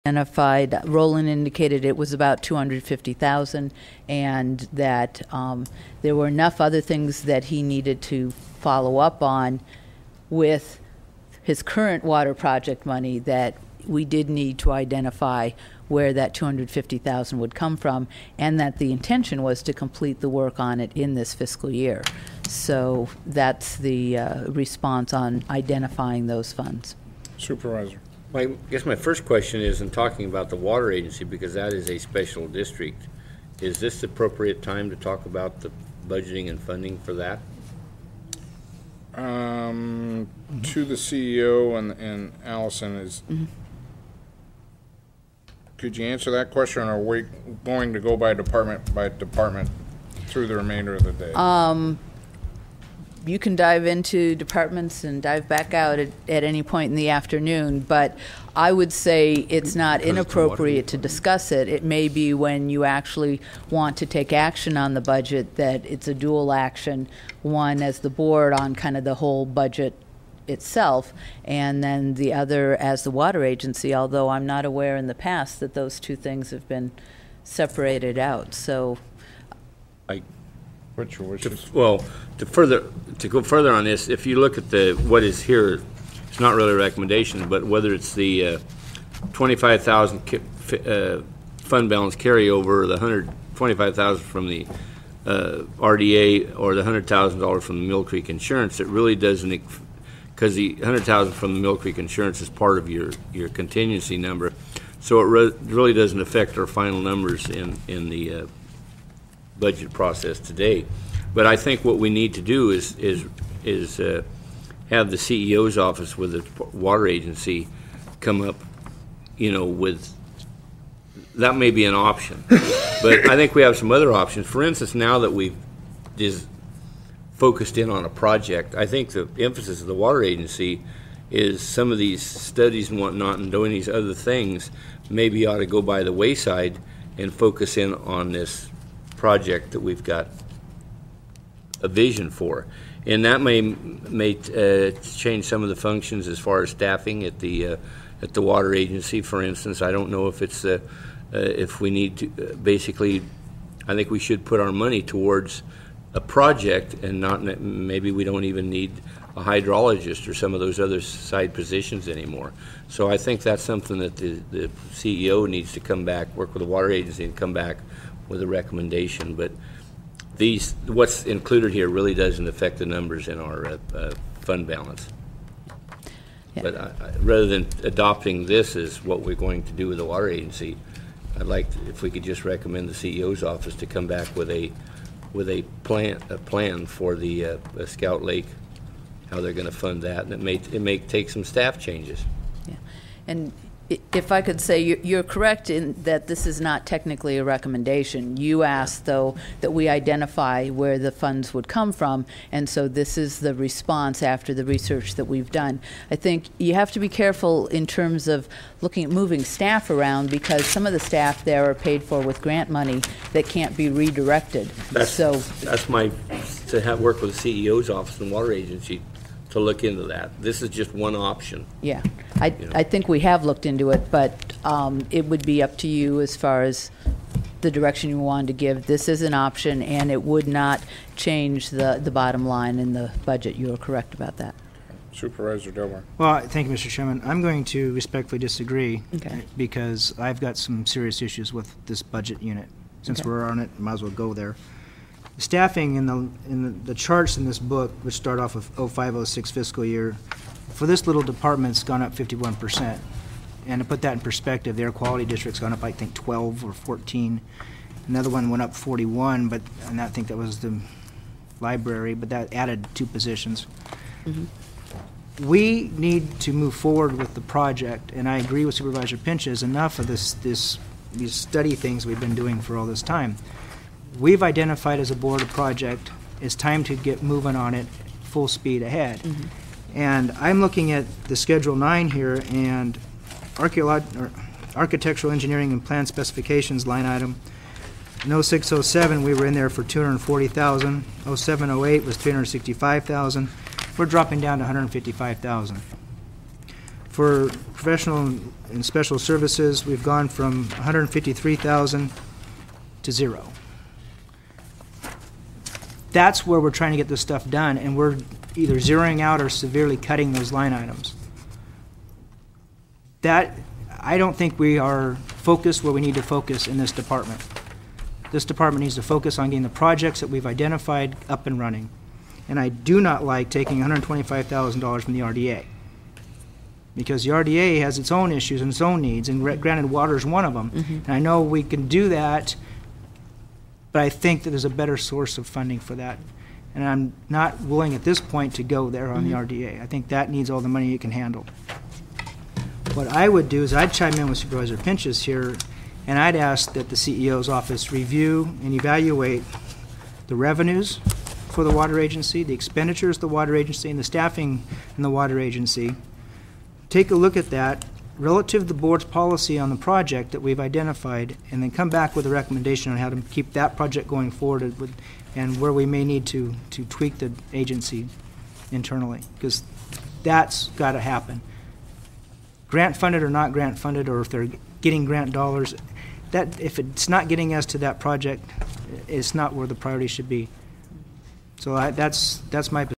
identified, Roland indicated it was about $250,000, and that there were enough other things that he needed to follow up on with his current water project money that we did need to identify where that $250,000 would come from, and that the intention was to complete the work on it in this fiscal year. So that's the response on identifying those funds. Supervisor. Well, I guess my first question is in talking about the water agency, because that is a special district. Is this the appropriate time to talk about the budgeting and funding for that? To the CEO and Allison is. Could you answer that question, or are we going to go by department through the remainder of the day? You can dive into departments and dive back out at any point in the afternoon, but I would say it's not inappropriate to discuss it. It may be when you actually want to take action on the budget that it's a dual action, one as the board on kind of the whole budget itself, and then the other as the water agency, although I'm not aware in the past that those two things have been separated out. So What's your wishes? To go further on this, if you look at what is here, it's not really a recommendation, but whether it's the 25,000 fund balance carryover, or the 125,000 from the RDA, or the $100,000 from the Mill Creek Insurance, it really doesn't, because the $100,000 from the Mill Creek Insurance is part of your contingency number, so it really doesn't affect our final numbers in the budget process today. But I think what we need to do is have the CEO's office with the water agency come up, with, that may be an option. But I think we have some other options. For instance, now that we've just focused in on a project, I think the emphasis of the water agency is some of these studies and whatnot and doing these other things maybe ought to go by the wayside and focus in on this project that we've got a vision for, and that may change some of the functions as far as staffing at the water agency. For instance, I don't know if it's if we need to basically. I think we should put our money towards a project, and not maybe we don't even need a hydrologist or some of those other side positions anymore. So I think that's something that the CEO needs to come back, work with the water agency, and come back with a recommendation. But what's included here really doesn't affect the numbers in our fund balance. Yeah. But rather than adopting this as what we're going to do with the water agency, I'd like if we could just recommend the CEO's office to come back with a plan for the Scout Lake, how they're going to fund that, and it may take some staff changes. Yeah, and if I could say, you're correct in that this is not technically a recommendation. You asked, though, that we identify where the funds would come from, and so this is the response after the research that we've done. I think you have to be careful in terms of looking at moving staff around, because some of the staff there are paid for with grant money that can't be redirected. That's work with the CEO's office and water agency to look into that. This is just one option. Yeah, I think we have looked into it, but it would be up to you as far as the direction you wanted to give. This is an option, and it would not change the bottom line in the budget. You are correct about that. Supervisor Delmar. Well, thank you, Mr. Chairman. I'm going to respectfully disagree, okay, because I've got some serious issues with this budget unit. Since okay, we're on it, might as well go there. Staffing in the charts in this book, which start off with 05-06 fiscal year, for this little department's gone up 51%. And to put that in perspective, the air quality district's gone up, I think, 12 or 14. Another one went up 41, and I think that was the library, but that added 2 positions. Mm-hmm. We need to move forward with the project, and I agree with Supervisor Pinches. Enough of these study things we've been doing for all this time. We've identified as a board a project. It's time to get moving on it full speed ahead. Mm-hmm. And I'm looking at the Schedule 9 here, and architectural engineering and plan specifications line item. In 06-07, we were in there for $240,000. 07-08 was $365,000. We're dropping down to $155,000. For professional and special services, we've gone from 153,000 to 0. That's where we're trying to get this stuff done, and we're either zeroing out or severely cutting those line items. That, I don't think we are focused where we need to focus in this department. This department needs to focus on getting the projects that we've identified up and running. And I do not like taking $125,000 from the RDA, because the RDA has its own issues and its own needs, and granted, water is one of them. And I know we can do that, but I think that there's a better source of funding for that. And I'm not willing at this point to go there on the RDA. I think that needs all the money it can handle. What I would do is I'd chime in with Supervisor Pinch's here, and I'd ask that the CEO's office review and evaluate the revenues for the water agency, the expenditures of the water agency, and the staffing in the water agency. Take a look at that relative to the board's policy on the project that we've identified, and then come back with a recommendation on how to keep that project going forward and where we may need to tweak the agency internally, because that's got to happen. Grant funded or not grant funded, or if they're getting grant dollars, that if it's not getting us to that project, it's not where the priority should be. So that's my position.